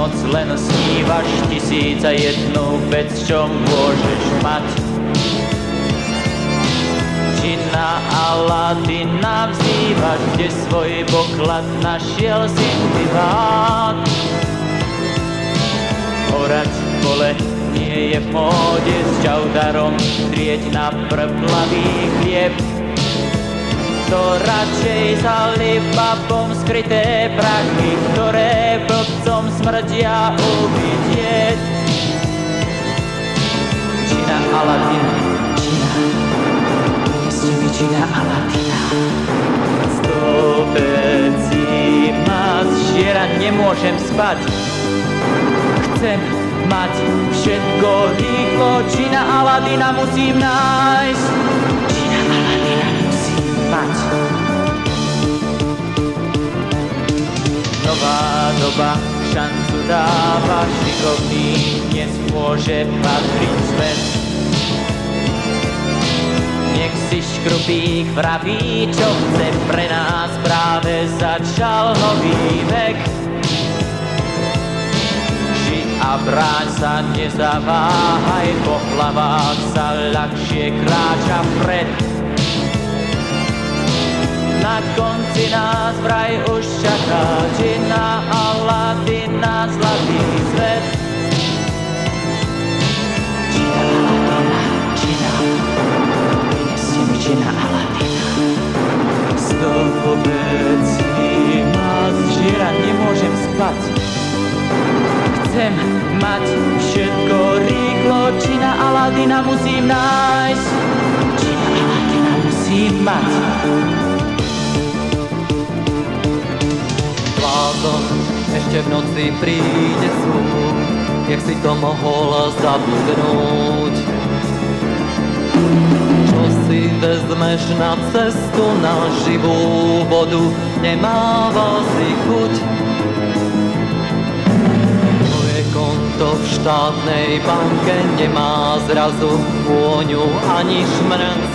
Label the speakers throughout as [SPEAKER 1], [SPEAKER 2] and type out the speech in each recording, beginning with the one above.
[SPEAKER 1] noc len snívaš 1001 vec, čo môžeš mať. Či na Aladina vzývaš, kde svoj poklad našiel si divák. Orať pole nie je v móde, s čaudarom trieť na prplavý chlieb. To radšej zali babom skryté prachy, ktoré blbcom smrdia uvidieť. Džina Aladina, džina, neste mi džina Aladina. Sto vecí ma zžiera, nemôžem spať. Chcem mať všetko rýchlo, džina Aladina musím nájsť. Džina Aladina musím mať. Nová doba šancu dáva, šikovný dnes môže patriť svet. Nech si škrupík vraví, čo chce, pre nás práve začal nový vek. A bráň sa, nezaváhaj, po hlavách sa ľahšie kráča vpred. Na konci nás vraj už čaká džina Aladina, zlatý svet. Džina Aladina, džina, prinesie mi džina Aladina. Sto vecí ma zžiera, nemôžem spať. Chcem mať všetko rýchlo, džina Aladina musím nájsť. Džina Aladina musím mať.
[SPEAKER 2] Blázon, ešte v noci príde súd, jak si to mohol zabudnúť. Čo si vezmeš na cestu, na živú vodu, nemáva si chuť. Konto v štátnej banke nemá zrazu vôňu ani šmrnc.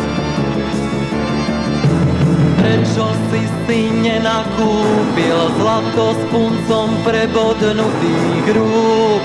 [SPEAKER 2] Prečo si nenakúpil zlato s puncom prebodnutých rúk?